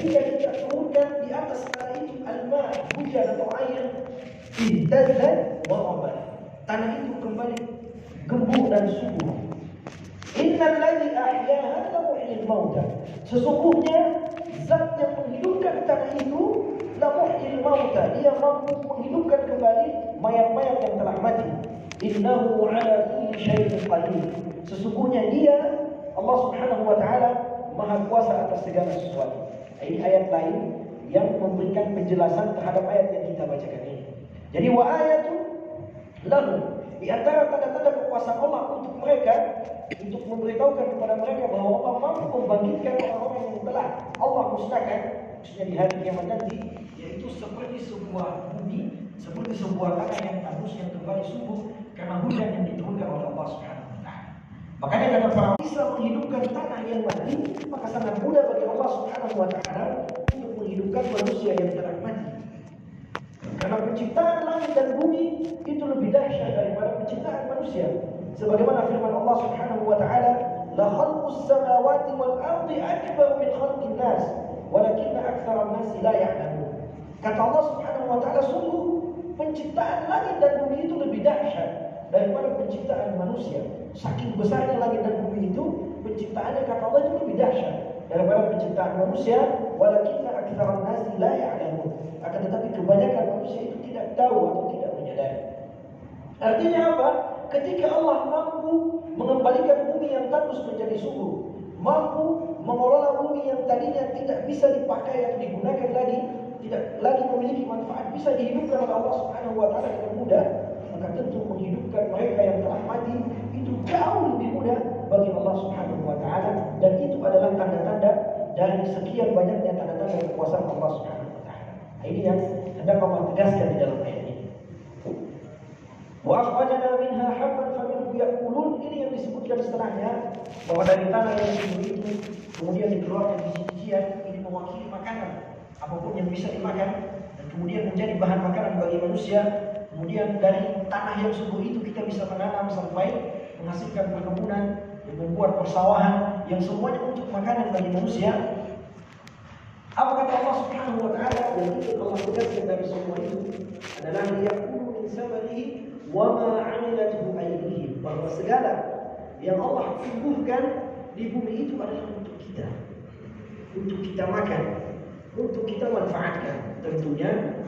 ketika kita turunkan di atas tanah itu al-ma, hujan atau air, ihtazat wa rabat, tanah itu kembali gembur dan subur. Innal ladzi ahyaha la muhyil mauta, sesungguhnya zat yang menghidupkan tanah itu la muhyil mauta, dia mampu menghidupkan kembali mayat-mayat yang telah mati. Innahu ala kulli syai'in qadir, sesungguhnya dia Allah Subhanahu wa taala maha kuasa atas segala sesuatu. Ini ayat lain yang memberikan penjelasan terhadap ayat yang kita bacakan ini. Jadi wa ayatu lahum, di antara tanda-tanda kekuasaan Allah untuk mereka, untuk memberitahukan kepada mereka bahwa Allah mampu membangkitkan orang-orang yang telah Allah musnahkan, khususnya di hari kiamat nanti, yaitu seperti sebuah bumi, seperti sebuah tanah yang tandus yang kembali subur karena hujan yang diturunkan oleh Allah Subhanahu wa taala. Makanya kata para bisa menghidupkan tanah yang mati, maka sangat mudah bagi Allah Subhanahu wa taala untuk menghidupkan manusia yang telah mati. Karena penciptaan langit dan bumi itu lebih dahsyat daripada penciptaan manusia. Sebagaimana firman Allah Subhanahu wa taala, "La khalqus samawati wal ardi akbar min khalqin nas, walakinna aktsaran nas la ya'lamun." Kata Allah Subhanahu wa taala, sungguh penciptaan langit dan bumi itu lebih dahsyat daripada penciptaan manusia. Saking besarnya langit dan bumi itu, penciptaannya kata Allah itu lebih dahsyat daripada penciptaan manusia. Walakinna aktsaran nas la ya'lamun. Akan tetapi kebanyakan manusia itu tidak tahu atau tidak menyadari. Artinya apa? Ketika Allah mampu mengembalikan bumi yang tandus menjadi subur, mampu mengelola bumi yang tadinya tidak bisa dipakai atau digunakan lagi, tidak lagi memiliki manfaat, bisa dihidupkan oleh Allah Subhanahu wa taala dengan mudah, maka tentu menghidupkan mereka yang telah mati itu jauh lebih mudah bagi Allah Subhanahu wa taala, dan itu adalah tanda-tanda dari sekian banyaknya tanda-tanda kekuasaan Allah Subhanahu wa taala. Ini yang hendak Allah tegaskan di dalam ayat ini. Wa akhrajna minha habban faminhu ya'kulun, ini yang disebutkan setelahnya, bahwa dari tanah yang subur itu kemudian dikeluarkan biji-bijian, ini mewakili makanan apapun yang bisa dimakan dan kemudian menjadi bahan makanan bagi manusia. Kemudian dari tanah yang subur itu kita bisa menanam sampai menghasilkan perkebunan dan membuat persawahan yang semuanya untuk makanan bagi manusia. Apa kata Allah Subhanahu wa taala? Yang itu Allah tegaskan dari semua itu adalah liyakulu min samarihi wa ma 'amilathu aydihim, bahwa segala yang Allah tumbuhkan di bumi itu adalah untuk kita makan, untuk kita manfaatkan, tentunya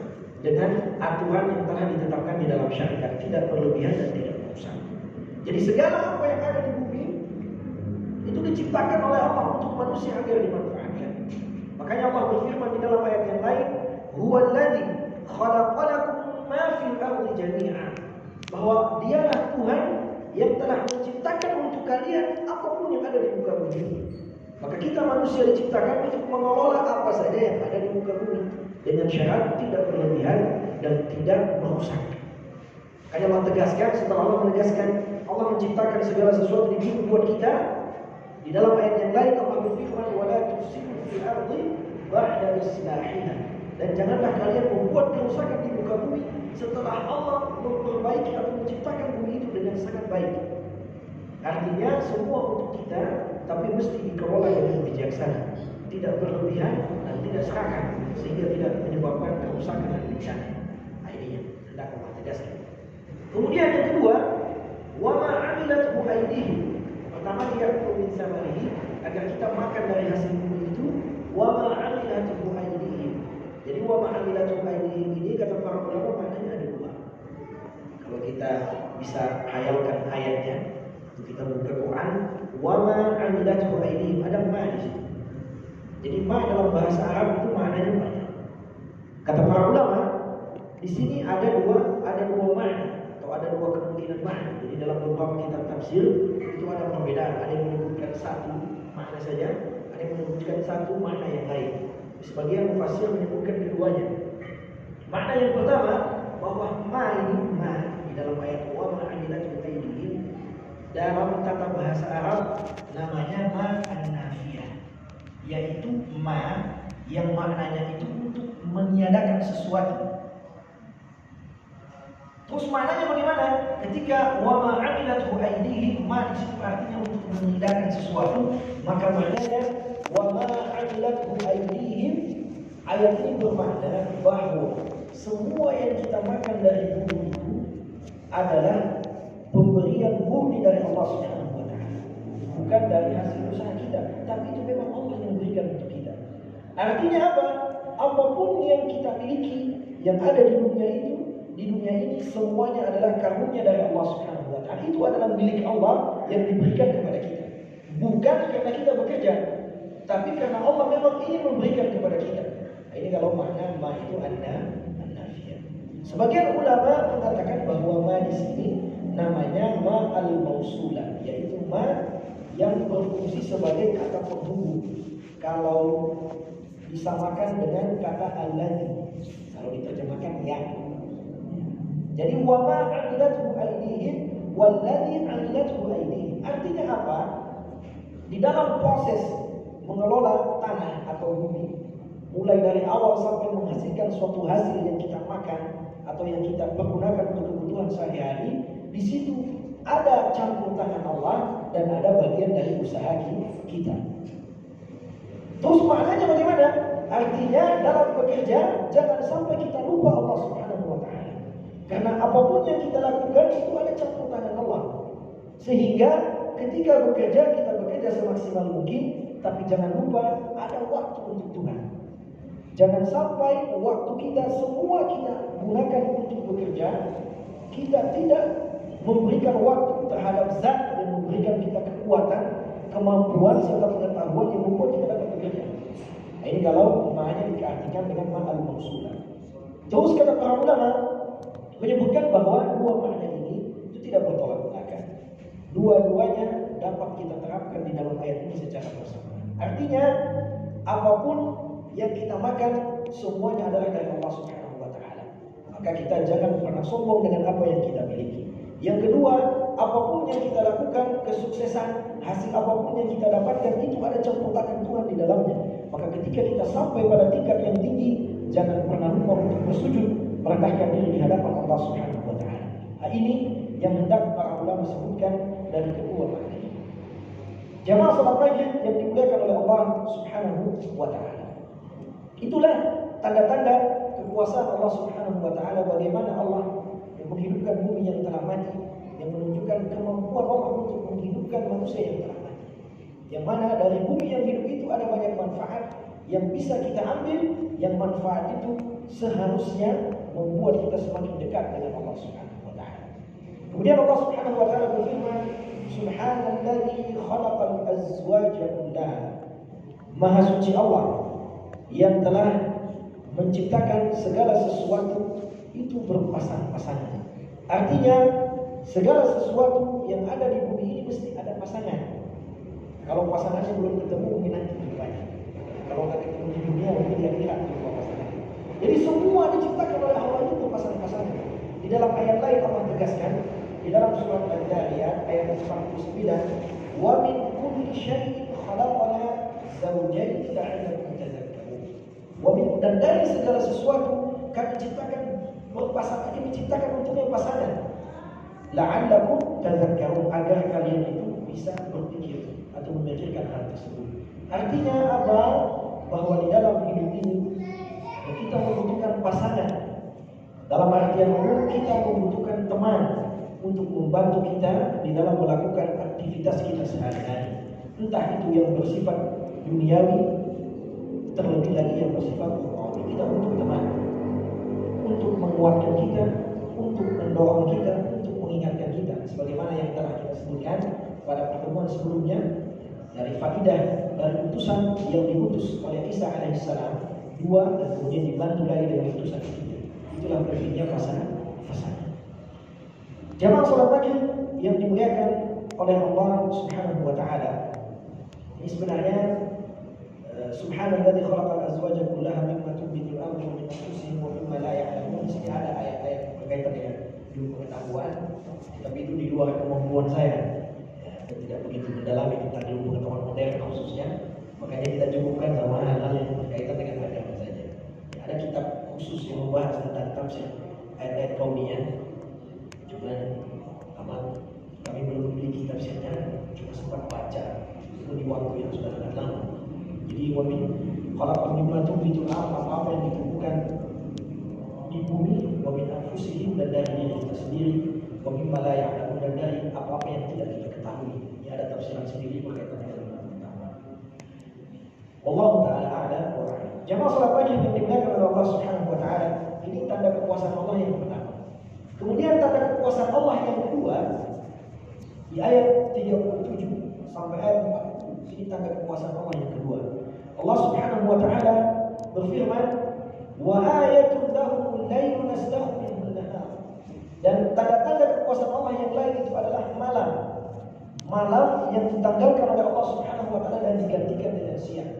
dengan aturan yang telah ditetapkan di dalam syariat, tidak berlebihan dan tidak merusak. Jadi segala apa yang ada di bumi itu diciptakan oleh Allah untuk manusia agar dimanfaatkan. Makanya Allah berfirman di dalam ayat yang lain, "Huwallazi khalaqalakum ma fil ardi jami'an," bahwa Dialah Tuhan yang telah menciptakan untuk kalian apapun yang ada di muka bumi. Maka kita manusia diciptakan untuk mengelola apa saja yang ada di muka bumi dengan syarat tidak berlebihan dan tidak merusak. Makanya Allah tegaskan, setelah Allah menegaskan Allah menciptakan segala sesuatu di bumi buat kita, di dalam ayat yang lain Allah berfirman, "Wala tufsidu fil ardi ba'da islahiha," dan janganlah kalian membuat kerusakan di muka bumi setelah Allah memperbaiki atau menciptakan bumi itu dengan sangat baik. Artinya semua untuk kita, tapi mesti dikelola dengan bijaksana, tidak berlebihan dan tidak serakah, sehingga tidak menyebabkan kerusakan dan bencana. Nah, ini yang hendak Allah tegaskan. Kemudian yang kedua, wa ma 'amilathu aydihim. Pertama, dia min samarihi, agar kita makan dari hasil bumi itu. Wa ma 'amilathu aydihim. Jadi wa ma 'amilathu aydihim ini kata para ulama maknanya ada dua. Kalau kita bisa hayalkan ayatnya, kita buka Quran, wa ma 'amilathu aydihim, ada ma di situ. Jadi ma dalam bahasa Arab itu maknanya banyak. Kata para ulama, di sini ada dua makna atau ada dua kemungkinan makna. Jadi dalam beberapa kitab tafsir itu ada perbedaan. Ada yang menyebutkan satu makna saja, ada yang menyebutkan satu makna yang lain. Sebagian mufassir menyebutkan keduanya. Makna yang pertama, bahwa ma ini di dalam ayat wa ma 'amilathu aydihim, dalam tata bahasa Arab namanya ma an-nafiyah, yaitu ma yang maknanya itu untuk meniadakan sesuatu. Terus maknanya bagaimana? Ketika wa ma 'amilathu aydihim, ma di situ artinya untuk meniadakan sesuatu, maka maknanya wa ma 'amilathu aydihim ayat ini bermakna bahwa semua yang kita makan dari bumi itu adalah pemberian murni dari Allah Subhanahu wa taala. Bukan dari hasil usaha kita, tapi itu memang Allah yang berikan untuk kita. Artinya apa? Apapun yang kita miliki yang ada di dunia ini semuanya adalah karunia dari Allah Subhanahu wa taala. Itu adalah milik Allah yang diberikan kepada kita. Bukan karena kita bekerja, tapi karena Allah memang ingin memberikan kepada kita. Nah, ini kalau makna ma itu an-nafiyah. Sebagian ulama mengatakan bahwa ma di sini namanya ma al-mausulah, yaitu ma yang berfungsi sebagai kata penghubung. Kalau disamakan dengan kata alladzi, kalau diterjemahkan yang. Jadi wa ma 'amilathu aydihim walladzi 'amilathu aydihim. Artinya apa? Di dalam proses mengelola tanah atau bumi, mulai dari awal sampai menghasilkan suatu hasil yang kita makan atau yang kita pergunakan untuk kebutuhan sehari-hari, di situ ada campur tangan Allah dan ada bagian dari usaha kita. Terus maknanya bagaimana? Artinya dalam bekerja jangan sampai kita lupa Allah Subhanahu wa taala. Karena apapun yang kita lakukan itu ada campur tangan Allah. Sehingga ketika bekerja kita bekerja semaksimal mungkin, tapi jangan lupa ada waktu untuk Tuhan. Jangan sampai waktu kita semua kita gunakan untuk bekerja, kita tidak memberikan waktu terhadap zat yang memberikan kita kekuatan, kemampuan serta pengetahuan yang membuat kita dapat bekerja. Nah, ini kalau maknanya diartikan dengan ma'al mausulah. Terus kata para ulama menyebutkan bahwa dua makna ini itu tidak bertolak belakang. Dua-duanya dapat kita terapkan di dalam ayat ini secara bersamaan. Artinya apapun yang kita makan semuanya adalah dari Allah Subhanahu wa taala. Maka kita jangan pernah sombong dengan apa yang kita miliki. Yang kedua, apapun yang kita lakukan, kesuksesan, hasil apapun yang kita dapatkan itu ada campur tangan Tuhan di dalamnya. Maka ketika kita sampai pada tingkat yang tinggi, jangan pernah lupa untuk bersujud, merendahkan diri di hadapan Allah Subhanahu wa taala. Nah, ini yang hendak para ulama sebutkan dari kedua makna ini. Jamaah salat maghrib yang dimuliakan oleh Allah Subhanahu wa taala. Itulah tanda-tanda kekuasaan Allah Subhanahu wa taala, bagaimana Allah yang menghidupkan bumi yang telah mati, yang menunjukkan kemampuan Allah untuk menghidupkan manusia yang telah mati. Yang mana dari bumi yang hidup itu ada banyak manfaat yang bisa kita ambil, yang manfaat itu seharusnya membuat kita semakin dekat dengan Allah Subhanahu wa taala. Kemudian Allah Subhanahu wa taala berfirman, Subhanalladzi khalaqal azwaja kullaha. Maha suci Allah yang telah menciptakan segala sesuatu itu berpasang-pasangan. Artinya segala sesuatu yang ada di bumi ini mesti ada pasangan. Kalau pasangannya belum ketemu mungkin nanti bertanya. Kalau nggak ketemu di dunia mungkin dia kira itu pasangan. Jadi semua diciptakan oleh Allah itu berpasang-pasangan. Di dalam ayat lain Allah tegaskan di dalam surat Al-Dhariyat ayat 49, wa min kulli syai'in khalaqna zawjayn la'allakum tadhakkarun. Dan dari segala sesuatu kami ciptakan berpasangan, ini diciptakan untuknya pasangan. La'allakum tadhakkarun, agar kalian itu bisa berpikir atau memikirkan hal tersebut. Artinya apa? Bahwa di dalam hidup ini kita membutuhkan pasangan. Dalam artian umum kita membutuhkan teman untuk membantu kita di dalam melakukan aktivitas kita sehari-hari. Entah itu yang bersifat duniawi, terlebih lagi yang bersifat ukhrawi. Kita butuh teman untuk menguatkan kita, untuk mendorong kita, untuk mengingatkan kita. Sebagaimana yang telah kita sebutkan pada pertemuan sebelumnya, dari faidah dari utusan yang diutus oleh Isa alaihissalam 2 dan kemudian dibantu lagi dengan utusan ketiga. Itulah pentingnya pasangan. Jamaah salat maghrib yang dimuliakan oleh Allah Subhanahu wa taala. Ini sebenarnya Subhanalladzi khalaqal azwaja kullaha mimma tunbitul ardu wa min anfusihim wa mimma la ya'lamun. Di sini ada ayat-ayat berkaitan dengan ilmu pengetahuan, tapi itu di luar kemampuan saya. Saya tidak begitu mendalami tentang ilmu pengetahuan modern khususnya. Makanya kita cukupkan sama hal-hal yang berkaitan dengan agama saja. Ada kitab khusus yang membahas tentang tafsir ayat-ayat kauniyah. Cuman kami belum memiliki tafsirnya, cuma sempat baca itu di waktu yang sudah sangat lama. Jadi Khalaqakum mimma tunbitul ardh, apa yang ditumbuhkan di bumi, wa min anfusihim, dan dari diri kita sendiri, wa mimma la ya'lamun, dan dari apa-apa yang tidak kita ketahui. Ini ada tafsiran sendiri berkaitan dengan hal pertama. Wallahu ta'ala a'lam wa a'lam. Jamaah salat pagi yang dimuliakan oleh Allah Subhanahu wa taala, ini tanda kekuasaan Allah yang pertama. Kemudian tanda kekuasaan Allah yang kedua di ayat 37 sampai ayat 40. Ini tanda kekuasaan Allah yang kedua. Allah Subhanahu wa taala berfirman, "Wa ayatun lahum al-lailu nasdahu minhu an-nahar." Dan tanda-tanda kekuasaan Allah yang lain itu adalah malam. Malam yang ditanggalkan oleh Allah Subhanahu wa taala dan digantikan dengan siang.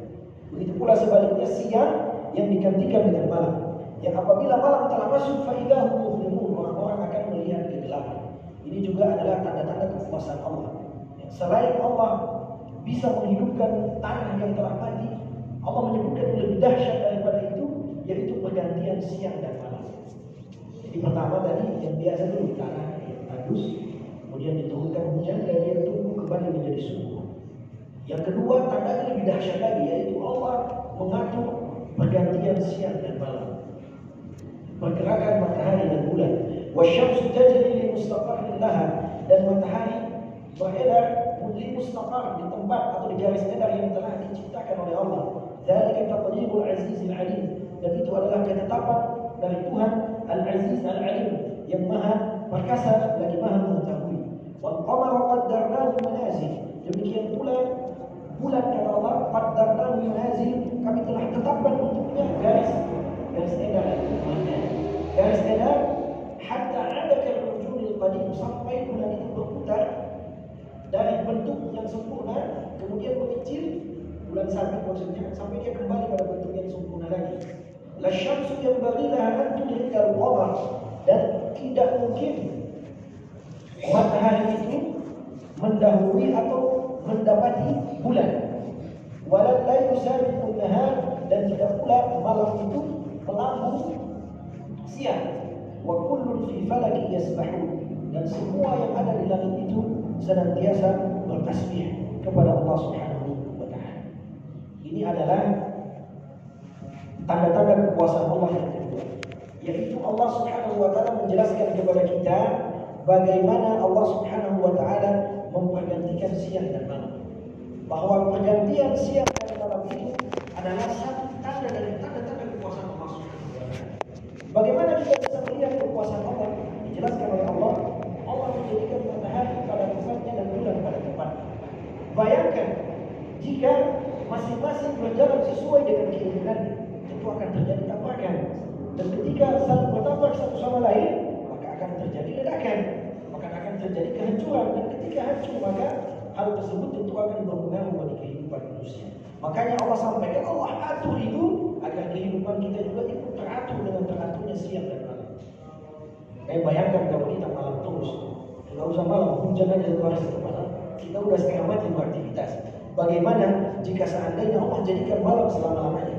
Begitu pula sebaliknya, siang yang digantikan dengan malam. Yang apabila malam telah masuk, fa idahum muzlimun, orang-orang akan melihat kegelapan. Ini juga adalah tanda-tanda kekuasaan Allah. Selain Allah bisa menghidupkan tanah yang telah mati, Allah menyebutkan yang lebih dahsyat daripada itu, yaitu pergantian siang dan malam. Jadi pertama tadi yang biasa dulu tanah yang tandus, kemudian diturunkan hujan dan dia tumbuh kembali menjadi subur. Yang kedua, tandanya lebih dahsyat lagi, yaitu Allah mengatur pergantian siang dan malam, pergerakan matahari dan bulan. Wasyamsu tajri li mustaqarrin laha, dan matahari beredar li mustaqar, di tempat atau di garis edar yang telah diciptakan oleh Allah. Dzalika taqdirul azizil alim, dan itu adalah ketetapan dari Tuhan Al-Aziz Al-Alim, yang maha perkasa lagi maha mengetahui. Wal qamara qaddarnahu manazil, demikian pula bulan kata Allah, qaddarnahu manazil, kami telah tetapkan untuknya garis edar. Garis edar hatta ada al-wujudil qadim, sampai bulan itu berputar dari bentuk yang sempurna kemudian mengecil, bulan sabit maksudnya, sampai dia kembali pada bentuk yang sempurna lagi. La syamsu yanbaghi laha an tudrika al-qamar, dan tidak mungkin matahari itu mendahului atau mendapati bulan. Wala laylu sabiqun nahar, dan tidak pula malam itu melambung siang. Wa kullun fi falakin yasbahun, dan semua yang ada di langit itu senantiasa bertasbih kepada Allah Subhanahu wa taala. Ini adalah tanda-tanda kekuasaan Allah yang kedua, yaitu Allah Subhanahu wa taala menjelaskan kepada kita bagaimana Allah Subhanahu wa taala mempergantikan siang dan malam. Bahwa pergantian siang dan malam itu adalah satu tanda dari tanda-tanda kekuasaan Allah Subhanahu wa taala. Bagaimana kita bisa melihat kekuasaan Allah? Dijelaskan oleh Allah, Allah menjadikan matahari pada tempatnya dan bulan pada tempatnya. Bayangkan jika masing-masing berjalan sesuai dengan keinginannya, tentu akan terjadi tabrakan. Dan ketika saling bertabrak satu sama lain, maka akan terjadi ledakan, maka akan terjadi kehancuran. Dan ketika hancur, maka hal tersebut tentu akan berpengaruh bagi kehidupan manusia. Makanya Allah sampaikan, Allah atur itu agar kehidupan kita juga ikut teratur dengan teraturnya siang dan malam. Kayak bayangkan kalau kita malam terus, nggak usah malam, hujan aja satu hari satu malam, kita udah setengah mati beraktivitas. Bagaimana jika seandainya Allah jadikan malam selama-lamanya?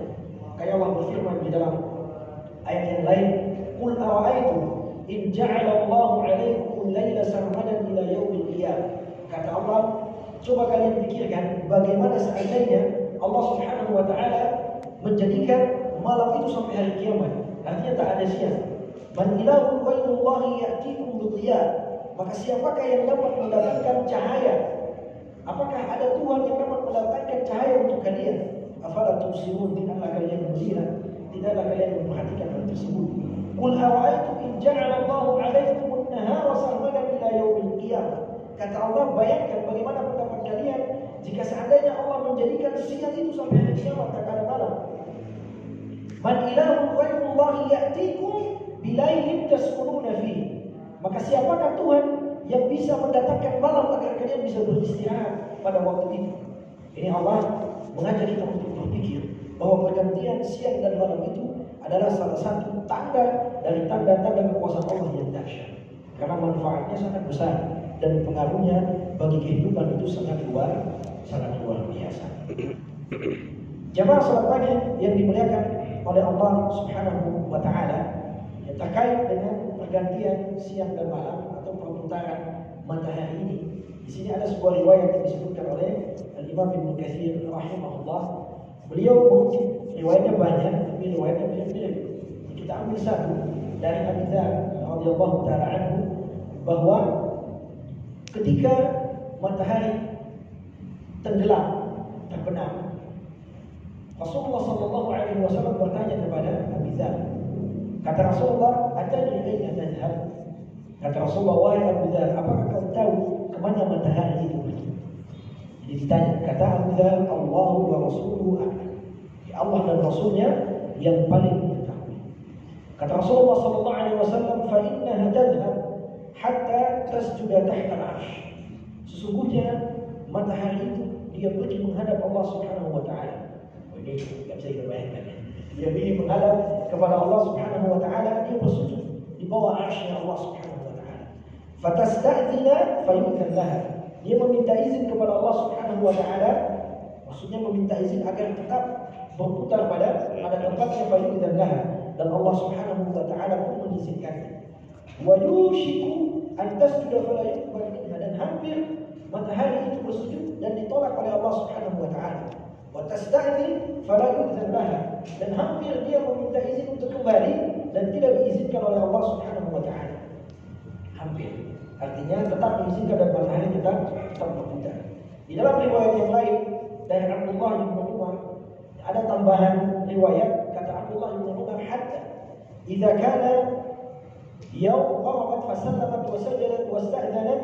Kayak Allah berfirman di dalam ayat yang lain, "Qul ara'aytum in ja'ala Allahu 'alaykum al-laila sarmadan ila yaumil qiyamah." Kata Allah, coba kalian pikirkan bagaimana seandainya Allah Subhanahu wa taala menjadikan malam itu sampai hari kiamat. Artinya tak ada siang. Man ilahun ghairullahi ya'tikum bidhiya. Maka siapakah yang dapat mendatangkan cahaya? Apakah ada Tuhan yang dapat mendatangkan cahaya untuk kalian? Afala tubsirun, tidaklah kalian melihat, tidaklah kalian memperhatikan hal tersebut. Qul ara'aytum in ja'ala Allahu 'alaykum an-nahara sarmadan ila yaumil qiyamah. Kata Allah, bayangkan bagaimana pendapat kalian jika seandainya Allah menjadikan siang itu sampai hari kiamat, tak ada malam. Man ilahun ghairullahi ya'tikum bilailin taskununa fihi. Maka siapakah Tuhan yang bisa mendatangkan malam agar kalian bisa beristirahat pada waktu itu? Ini Allah mengajak kita untuk berpikir bahwa pergantian siang dan malam itu adalah salah satu tanda dari tanda-tanda kekuasaan Allah yang dahsyat. Karena manfaatnya sangat besar dan pengaruhnya bagi kehidupan itu sangat luar biasa. Jamaah salat pagi yang dimuliakan oleh Allah Subhanahu wa taala, yang terkait dengan pergantian siang dan malam atau perputaran matahari ini. Di sini ada sebuah riwayat yang disebutkan oleh Al-Imam Ibnu Katsir rahimahullah. Beliau mengutip Riwayatnya banyak, tapi riwayatnya mirip-mirip. Kita ambil satu dari Abu Dzar radhiyallahu taala anhu bahwa ketika matahari tenggelam, terbenam, Rasulullah sallallahu alaihi wasallam bertanya kepada Abu Dzar. Kata Rasulullah, "Atadri aina tadhhab?" Kata Rasulullah, "Wahai Abu Dzar, apakah kau tahu kemana matahari itu pergi?" Jadi ditanya, kata Abu Dzar, "Allahu wa rasuluhu a'lam." Ya Allah dan Rasulnya yang paling mengetahui. Kata Rasulullah sallallahu alaihi wasallam, "Fa innaha tadhhab hatta tasjuda tahta al-'arsy." Sesungguhnya matahari itu dia pergi menghadap Allah Subhanahu wa taala. Ini tidak bisa kita bayangkan. Dia pergi menghadap kepada Allah Subhanahu wa taala, dia bersujud di bawah arsy-Nya Allah Subhanahu wa taala. Fatasta'dzina fayu'dzan laha. Dia meminta izin kepada Allah Subhanahu wa taala, maksudnya meminta izin agar tetap berputar pada tempatnya, fayu'dzan laha, dan Allah Subhanahu wa taala pun mengizinkannya. Wa yushiku an tasjuda fala yuqbal minha, dan hampir matahari itu bersujud dan ditolak oleh Allah Subhanahu wa taala. Wa tasta'dzin fala yu'dzan laha, dan hampir dia meminta izin untuk kembali dan tidak diizinkan oleh Allah Subhanahu wa taala. Hampir. Artinya tetap diizinkan dan matahari tetap berputar. Di dalam riwayat yang lain dari Abdullah bin Umar ada tambahan riwayat, kata Abdullah bin Umar, hatta idza kana yawm qarabat fasallamat wa sajadat wasta'dzanat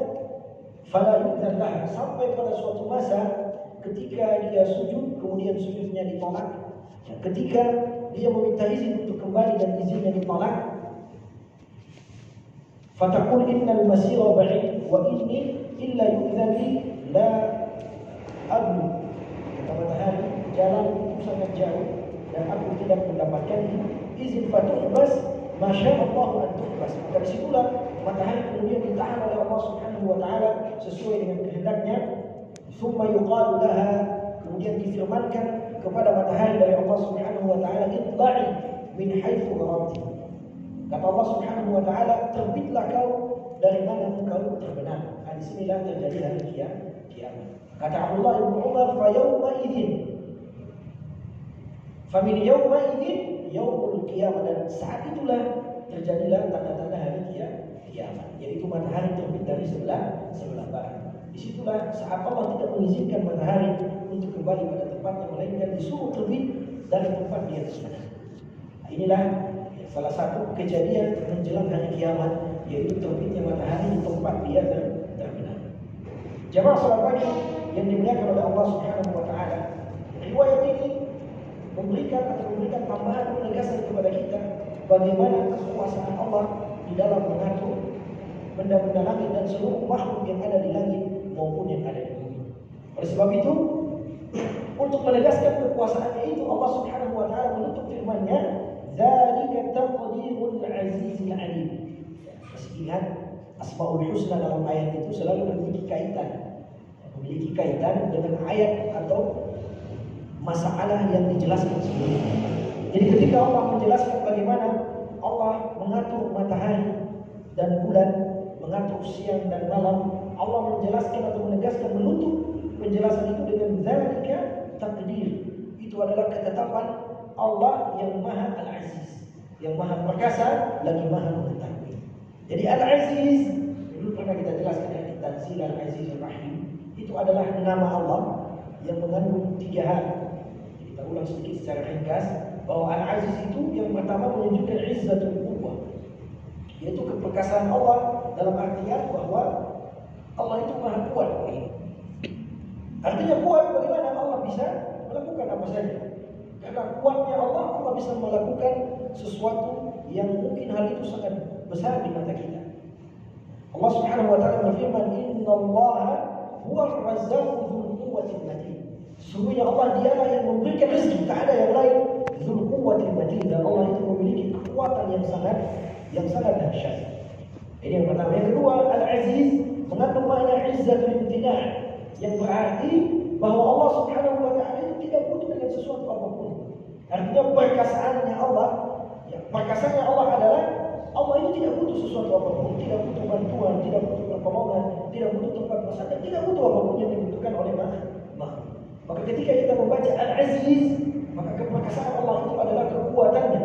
fala yu'dzan laha, sampai pada suatu masa ketika dia sujud kemudian sujudnya ditolak, ketika dia meminta izin untuk kembali dan izinnya ditolak, fataqul innal masira ba'id wa inni illa yu'dzan li la ablu. Kata matahari, jalan itu sangat jauh dan aku tidak mendapatkan izin, fatuhbas masya Allah an tuhbas. Maka disitulah matahari kemudian ditahan oleh Allah Subhanahu wa taala sesuai dengan kehendaknya. Tsumma yuqalu laha, kemudian difirmankan kepada matahari dari Allah Subhanahu wa taala, itla'i min haitsu gharabti. Kata Allah Subhanahu wa taala, terbitlah kau dari mana engkau terbenam. Di sinilah terjadi hari kiamat. Kata Abdullah bin Umar, fa yauma idzin, fa min yauma idzin yaumul qiyamah, dan saat itulah terjadilah tanda-tanda hari kiamat, yaitu matahari terbit dari sebelah barat. Disitulah saat Allah tidak mengizinkan matahari untuk kembali pada tempatnya, melainkan disuruh terbit dari tempat dia terbenam. Nah, inilah salah satu kejadian menjelang hari kiamat, yaitu terbitnya matahari di tempat dia terbenam. Jemaah salat pagi yang dimuliakan oleh Allah Subhanahu wa taala, riwayat ini memberikan tambahan penegasan kepada kita bagaimana kekuasaan Allah di dalam mengatur benda-benda langit dan seluruh makhluk yang ada di langit maupun yang ada di bumi. Oleh sebab itu, untuk menegaskan kekuasaannya itu, Allah Subhanahu wa taala menutup firman-Nya, "Dzalika taqdirul azizil alim." Masih ingat, Asmaul Husna dalam ayat itu selalu memiliki kaitan dengan ayat atau masalah yang dijelaskan sebelumnya. Jadi ketika Allah menjelaskan bagaimana Allah mengatur matahari dan bulan, mengatur siang dan malam, Allah menjelaskan atau menegaskan, menutup penjelasan itu dengan dzalika takdir. Itu adalah ketetapan Allah yang Maha Al-Aziz, yang Maha Perkasa lagi Maha Mengetahui. Jadi Al-Aziz, dulu pernah kita jelaskan ya, Tanzil Al-Aziz Ar-Rahim, itu adalah nama Allah yang mengandung 3 hal. Kita ulang sedikit secara ringkas bahwa Al-Aziz itu yang pertama menunjukkan izzatul quwwah, yaitu keperkasaan Allah dalam artian bahwa Allah itu Maha kuat. Artinya kuat bagaimana Allah bisa melakukan apa saja. Karena kuatnya Allah bisa melakukan sesuatu yang mungkin hal itu sangat besar di mata kita. Allah Subhanahu wa taala berfirman, "Innallaha huwar razzaqu dzul quwwatil matin." Sesungguhnya Allah dialah yang memberikan rezeki, tak ada yang lain. Dzul quwwatil matin, dan Allah itu memiliki kekuatan yang sangat dahsyat. Ini yang pertama. Yang kedua, Al-Aziz mengandung makna izzatul imtina', yang berarti bahwa Allah Subhanahu wa taala itu tidak butuh dengan sesuatu apapun. Artinya perkasaannya Allah, perkasaannya Allah adalah Allah itu tidak butuh sesuatu apapun, tidak butuh bantuan, tidak butuh pertolongan, tidak butuh tempat bersandar, tidak butuh apapun yang dibutuhkan oleh makhluk. Maka ketika kita membaca Al-Aziz, maka keperkasaan keperkasaan Allah itu adalah kekuatannya.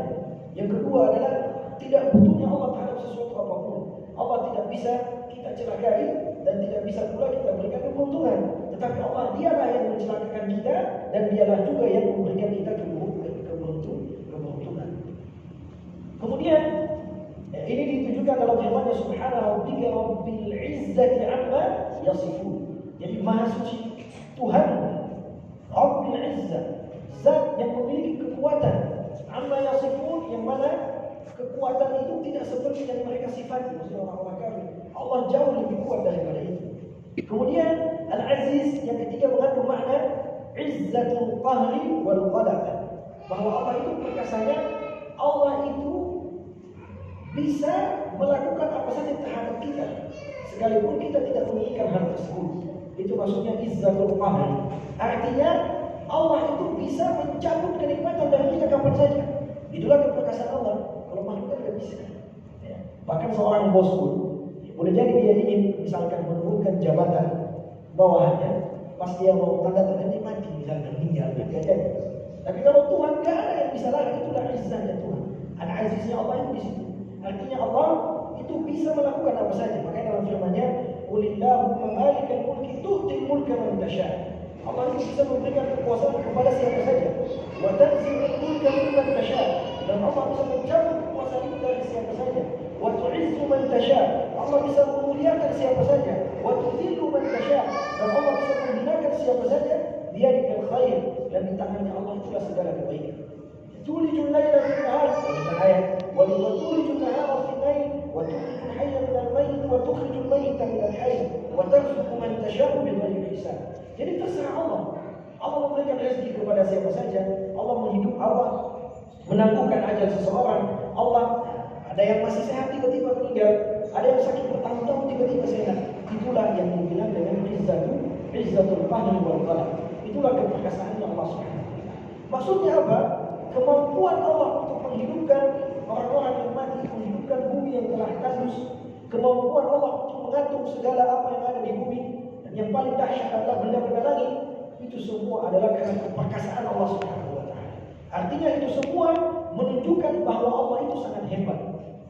Yang kedua adalah tidak butuhnya Allah terhadap sesuatu apapun. Allah tidak bisa kita celakai dan tidak bisa pula kita berikan keuntungan. Tetapi Allah dialah yang mencelakakan kita dan dialah juga yang memberikan kita keberuntungan. Kemudian ini ditujukan dalam firman-Nya subhanahu rabbika rabbil izzati amma yasifun. Jadi maha suci Tuhan Rabbil Izzah, zat yang memiliki kekuatan. Amma yasifun, yang mana kekuatan itu tidak seperti yang mereka sifati, maksudnya orang-orang kafir. Allah jauh lebih kuat daripada itu. Kemudian Al-Aziz yang ketiga mengandung makna Izzatul Qahri wal Ghalabah, bahwa Allah itu perkasanya, Allah itu bisa melakukan apa saja terhadap kita sekalipun kita tidak menginginkan hal tersebut. Itu maksudnya Izzatul Qahri. Artinya Allah itu bisa mencabut kenikmatan dari kita kapan saja. Itulah keperkasaan Allah. Kalau makhluk kan tidak bisa. Ya. Bahkan seorang bos pun boleh jadi dia ingin misalkan menurunkan jabatan bawahannya, pas dia mau tanda tangan mati misalkan meninggal, dia jadi. Tapi kalau Tuhan gak ada yang bisa larang, itulah izzahnya Tuhan. Al-Aziznya Allah itu di situ. Artinya Allah itu bisa melakukan apa saja. Makanya dalam firman-Nya, "Qulillahumma malikal mulki tu'til mulka man tasha'." Allah itu bisa memberikan kekuasaan kepada siapa saja. Wa tanzi'ul mulka mimman tasha'. Dan Allah bisa mencabut kekuasaan itu dari siapa saja. Wa tu'izzu man tasha'. Allah bisa memuliakan siapa saja. Wa tudhillu man tasha'. Dan Allah bisa menghinakan siapa saja. Biyadikal khair. Dan di tangannya Allah itulah segala kebaikan. Tulijul laila fil nahar, ayat. Wa tulijul nahara fil lail, wa tukhrijul hayya minal mayyit, wa tukhrijul mayyita minal hayy, wa tarzuqu man tasha'u bighairi hisab. Jadi terserah Allah. Allah memberikan rezeki kepada siapa saja. Allah menghidup, Allah menangguhkan ajal seseorang. Allah, ada yang masih sehat tiba-tiba meninggal, ada yang sakit bertahun-tahun tiba-tiba sehat. Itulah yang dibilang dengan izzatul qahri wal ghalab. Itulah keperkasaan Allah Subhanahu wa taala. Maksudnya apa? Kemampuan Allah untuk menghidupkan orang-orang yang mati, menghidupkan bumi yang telah tandus, kemampuan Allah untuk mengatur segala apa yang ada di bumi, dan yang paling dahsyat adalah benda-benda langit. Itu semua adalah karena keperkasaan Allah Subhanahu wa taala. Artinya itu semua menunjukkan bahwa Allah itu sangat hebat.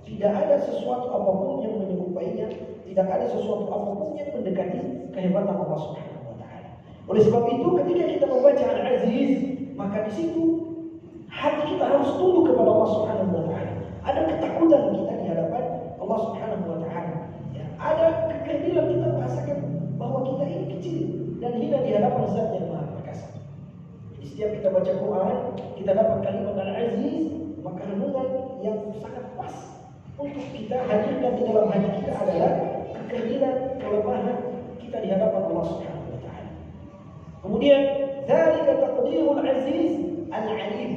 Tidak ada sesuatu apapun yang menyerupainya, tidak ada sesuatu apapun yang mendekati kehebatan Allah Subhanahu wa taala. Oleh sebab itu ketika kita membaca Al-Aziz, maka di situ hati kita harus tunduk kepada Allah Subhanahu wa taala. Ada ketakutan kita di hadapan Allah Subhanahu wa taala. Ya, ada kekerdilan kita merasakan bahwa kita ini kecil dan hina di hadapan Zat yang Maha Perkasa. Jadi setiap kita baca Quran, kita dapat kalimat Al-Aziz, maka renungan yang sangat pas untuk kita hadirkan di dalam hati kita adalah kekerdilan, kelemahan kita di hadapan Allah Subhanahu wa taala. Kemudian, dzalika taqdirul aziz al-alim.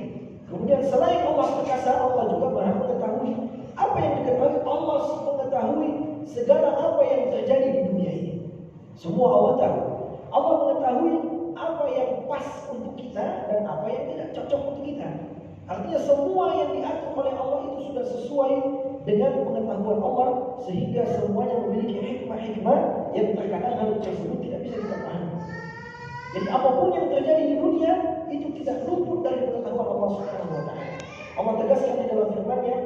Kemudian selain Allah perkasa, Allah juga Maha mengetahui. Apa yang diketahui? Allah mengetahui segala apa yang terjadi di dunia ini. Semua Allah tahu. Allah mengetahui apa yang pas untuk kita dan apa yang tidak cocok untuk kita. Artinya semua yang diatur oleh Allah itu sudah sesuai dengan pengetahuan Allah, sehingga semuanya memiliki hikmah-hikmah yang terkadang hal tersebut tidak bisa kita pahami. Jadi apapun yang terjadi di dunia itu tidak luput dari pengetahuan Allah Subhanahu wa taala. Allah tegaskan di dalam firman-Nya,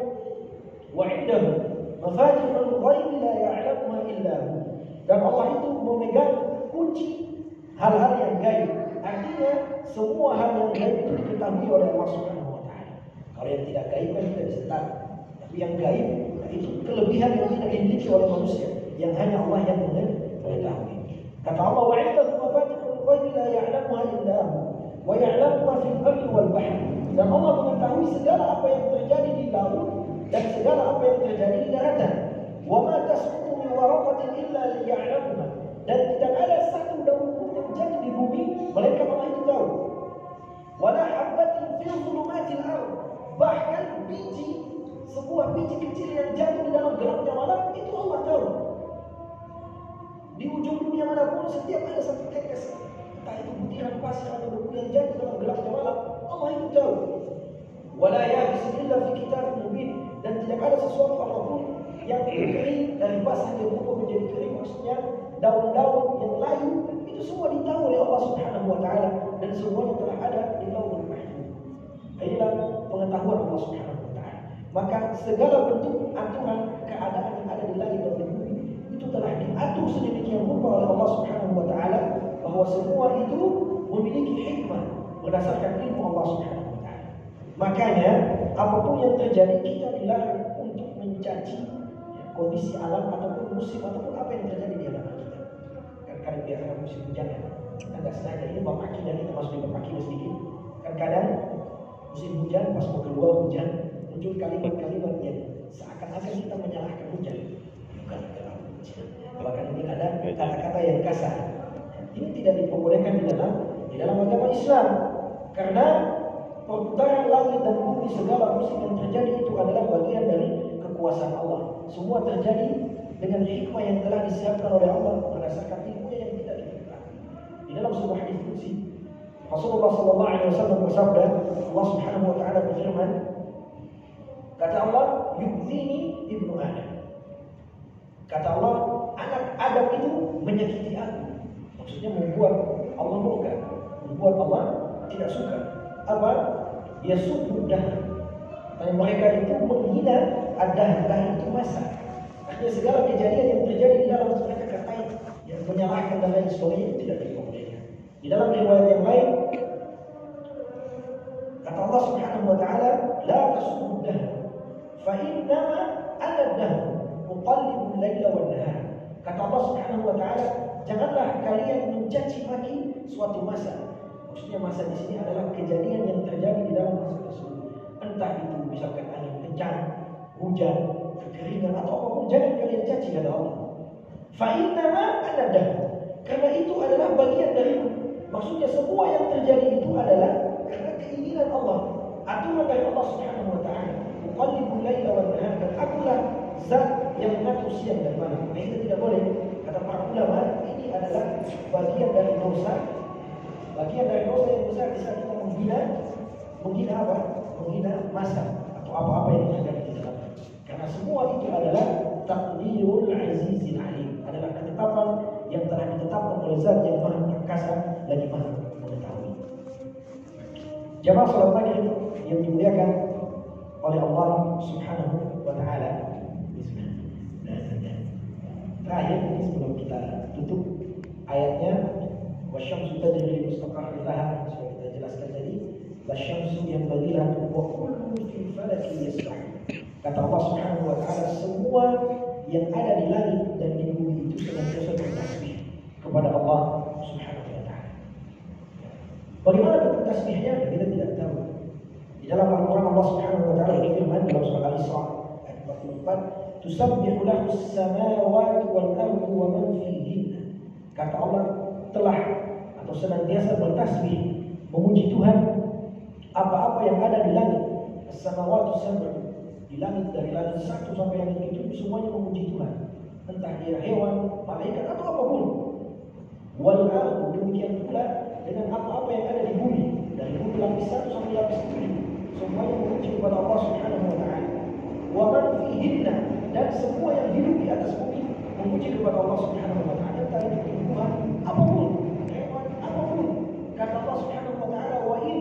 "Wa 'indahu mafatihul ghaib la ya'lamuha illa hu." Dan Allah itu memegang kunci hal-hal yang gaib. Artinya semua hal yang gaib itu diketahui oleh Allah Subhanahu wa taala. Kalau yang tidak gaib kan tidak bisa tahu. Tapi yang gaib itu kelebihan yang tidak dimiliki oleh manusia, yang hanya Allah yang mengetahui. Kata Allah, "Wa 'indahu mafatihul ghaib la ya'lamuha illa hu wa ya'lamu ma fil barri wal bahr." Dan Allah mengetahui segala apa yang terjadi di laut dan segala apa yang terjadi di daratan. "Wa ma tasqutu min waraqatin illa liya'lamuha." Dan tidak ada satu daun pun yang jatuh di bumi melainkan Allah itu tahu. "Wa la habatin fi dhulumatil ardh." Bahkan sebuah biji kecil yang jatuh di dalam gelapnya malam itu Allah tahu. Di ujung dunia manapun setiap ada satu tetes, entah itu butiran pasir atau debu yang jatuh dalam gelapnya malam, Allah itu tahu. Wala yabis illa fi kitabin mubin. Dan tidak ada sesuatu apapun yang kering dari basah yang berubah menjadi kering, maksudnya daun-daun yang layu itu semua ditahu oleh Allah Subhanahu wa taala dan semuanya telah ada di Lauhul Mahfuz. Ini maka segala bentuk aturan keadaan yang ada di langit dan di bumi itu telah diatur sedemikian rupa oleh Allah Subhanahu wa taala bahwa semua itu memiliki hikmah berdasarkan ilmu Allah Subhanahu wa taala. Makanya apapun yang terjadi kita dilarang untuk mencaci kondisi alam ataupun musim ataupun apa yang terjadi di hadapan kita. Kadang-kadang biasanya musim hujan ya, kita nggak sengaja ini bab akidah kita masuk di bab akidah sedikit. Kadang-kadang musim hujan pas mau keluar hujan muncul kalimat-kalimat yang seakan-akan kita menyalahkan hujan. Bukan hujan. Bahkan ini ada kata-kata yang kasar. Ini tidak diperbolehkan di dalam agama Islam karena perputaran langit dan bumi segala musim yang terjadi itu adalah bagian dari kekuasaan Allah. Semua terjadi dengan hikmah yang telah disiapkan oleh Allah berdasarkan ilmunya yang tidak ditentukan. Di dalam sebuah hadis qudsi Rasulullah sallallahu alaihi wasallam bersabda, Allah Subhanahu wa taala berfirman, kata Allah, "Yu'zini ibnu Adam." Kata Allah, anak Adam itu menyakiti aku. Maksudnya membuat Allah murka, membuat Allah tidak suka. Apa? Yasubbudah. Dan mereka itu menghina adalah itu masa. Artinya segala kejadian yang terjadi di dalam mereka katain yang menyalahkan dan lain sebagainya itu tidak diperbolehkan. Di dalam riwayat yang lain kata Allah Subhanahu wa taala, la tasubbudah fa innama ana dahr uqallibu al-laila wan nahar. Kata Allah Subhanahu wa taala, janganlah kalian mencaci maki suatu masa. Maksudnya masa di sini adalah kejadian yang terjadi di dalam masa tersebut. Entah itu misalkan angin kencang, hujan, kekeringan atau apapun, jangan kalian caci kata Allah. Fa innama ana dahr. Karena itu adalah bagian dariku. Maksudnya semua yang terjadi itu adalah karena keinginan Allah, aturan dari Allah Subhanahu wa taala. Uqallibul laila wan nahar, dan akulah zat yang mengatur siang dan malam. Nah, itu tidak boleh. Kata para ulama, ini adalah bagian dari dosa. Bagian dari dosa yang besar di saat kita menghina apa? Menghina masa atau apa-apa yang terjadi di dalamnya. Karena semua itu adalah taqdirul azizil alim, adalah ketetapan yang telah ditetapkan oleh Zat yang Maha Perkasa lagi Maha Mengetahui. Jamaah salat maghrib yang dimuliakan oleh Allah Subhanahu wa taala. Terakhir ini sebelum kita tutup ayatnya, wasyamsu tajri li mustaqarrin laha, sudah kita jelaskan tadi. Wasyamsu yanbaghi laha wa kullu fi falakin yasbah. Kata Allah Subhanahu wa taala, semua yang ada di langit dan di bumi itu senantiasa bertasbih kepada Allah Subhanahu wa taala. Bagaimana bentuk tasbihnya? Kita tidak tahu. Di dalam Al-Qur'an Allah Subhanahu wa taala berfirman dalam surah Al-Isra ayat 44, "Tusabbihu lahu as-samawati wal ardu wa man fihinna." Kata Allah telah atau senantiasa bertasbih memuji Tuhan apa-apa yang ada di langit, as-samawati sab'u, di langit dari langit 1 sampai langit 7 semuanya memuji Tuhan, entah dia hewan, malaikat atau apapun. Wal ardu, demikian pula dengan apa-apa yang ada di bumi, dari bumi lapis 1 sampai lapis 7 semuanya memuji kepada Allah Subhanahu wa taala. Wa man fihinna, dan semua yang hidup di atas bumi memuji kepada Allah Subhanahu wa taala, entah itu tumbuhan apapun, hewan apapun. Kata Allah Subhanahu wa taala, wa in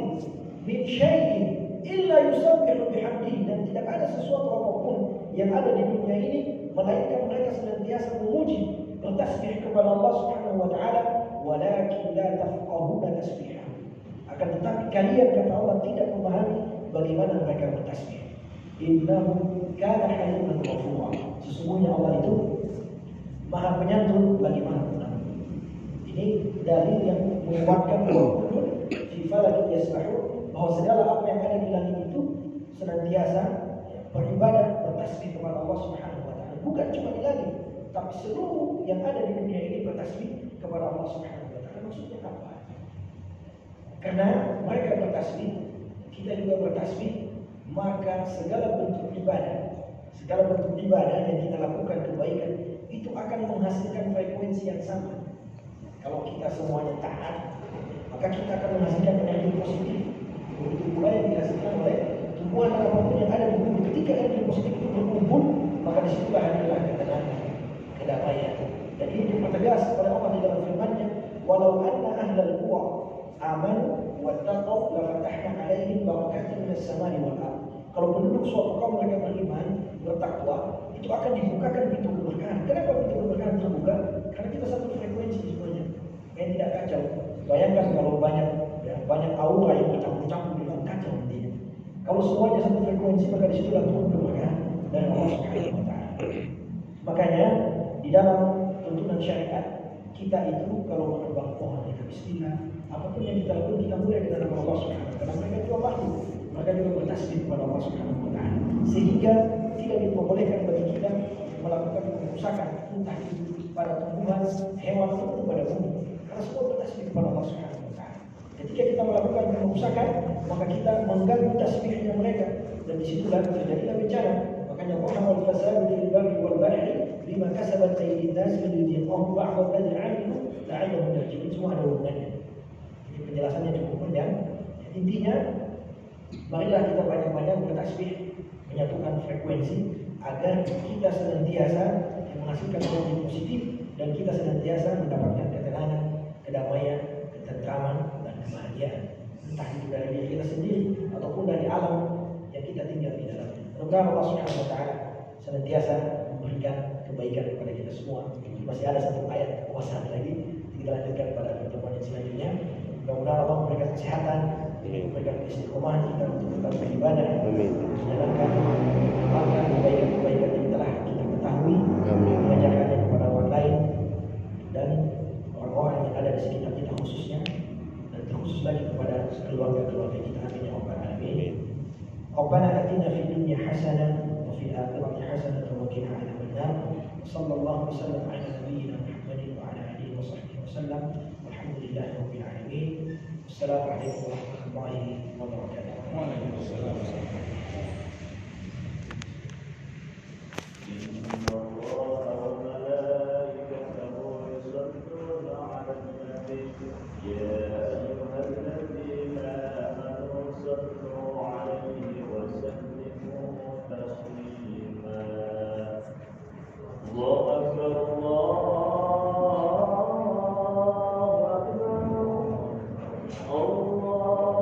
min syai'in illa yusabbihu bihamdihi, dan tidak ada sesuatu apapun yang ada di dunia ini melainkan mereka senantiasa memuji bertasbih kepada Allah Subhanahu wa taala, walakin la tafqahuna tasbihah. Akan tetapi kalian, kata Allah, tidak memahami bagaimana mereka bertasbih. Innahu kana haliman ghafura. Sesungguhnya Allah itu Maha Penyantun lagi Maha Pengampun. Ini dalil yang menguatkan bahwa fi falakin yasbahu, bahwa segala apa yang ada di langit itu senantiasa beribadah, bertasbih kepada Allah Subhanahu wa taala. Bukan cuma di langit, tapi seluruh yang ada di dunia ini bertasbih kepada Allah Subhanahu wa taala. Maksudnya apa? Karena mereka bertasbih, kita juga bertasbih, maka segala bentuk ibadah yang kita lakukan kebaikan itu akan menghasilkan frekuensi yang sama. Kalau kita semuanya taat, maka kita akan menghasilkan energi positif. Begitu pula yang dihasilkan oleh tumbuhan dan apapun yang ada di bumi. Ketika energi positif itu berkumpul, maka disitulah hadirlah ketenangan, kedamaian. Dan ini dipertegas oleh Allah di dalam firman-Nya, walau anna ahlal qura amanu wattaqaw la fatahna 'alaihim barakatin minas samai wal ardh. Kalau penduduk suatu kaum mereka beriman, bertakwa, itu akan dibukakan pintu keberkahan. Kenapa pintu keberkahan terbuka? Karena kita satu frekuensi semuanya, yang tidak kacau. Bayangkan kalau banyak aura yang bercampur-campur dengan kacau nantinya. Kalau semuanya satu frekuensi, maka disitulah turun keberkahan dari Allah Subhanahu wa Ta'ala. Makanya di dalam tuntunan syariat kita itu kalau menebang pohon kita bismillah, apapun yang kita lakukan kita mulai dengan nama Allah Subhanahu wa Ta'ala. Karena mereka juga makhluk, mereka juga bertasbih kepada Allah Subhanahu wa Ta'ala. Sehingga tidak diperbolehkan bagi kita melakukan kerusakan entah itu pada tumbuhan, hewan ataupun pada bumi. Karena semua bertasbih kepada Allah Subhanahu wa Ta'ala. Ketika kita melakukan kerusakan, maka kita mengganggu tasbihnya mereka, dan disitulah terjadilah bencana. Makanya Muhammad fasadu fil barri wal bahri bima kasabat aydin nas liyudhiqahum ba'd alladhi 'amilu la'allahum yarji'un. Semua ada hubungannya. Jadi penjelasannya cukup panjang. Intinya, marilah kita banyak-banyak bertasbih, menyatukan frekuensi agar kita senantiasa menghasilkan energi positif dan kita senantiasa mendapatkan ketenangan, kedamaian, ketentraman dan kebahagiaan. Entah itu dari diri kita sendiri ataupun dari alam yang kita tinggal di dalamnya. Mudah-mudahan Allah Subhanahu wa Ta'ala senantiasa memberikan kebaikan kepada kita semua. Masih ada satu ayat kekuasaan lagi, kita lanjutkan pada pertemuan yang selanjutnya. Mudah-mudahan Allah memberikan kesehatan, memberikan istiqomah kita untuk tetap beribadah, menjalankan kebaikan-kebaikan yang telah kita ketahui, mengajarkannya kepada orang lain dan orang-orang yang ada di sekitar kita khususnya, dan terkhusus lagi kepada keluarga-keluarga kita. Amin ya rabbal alamin. Rabbana atina fid dunya hasanah wa fil akhirati hasanah wa qina adzabannar. Sallallahu wasallam ala nabiyyina Muhammadin wa ala alihi wa sahbihi wasallam. Walhamdulillahi rabbil alamin. Assalamualaikum warahmatullahi wabarakatuh. Waalaikumsalam. Allah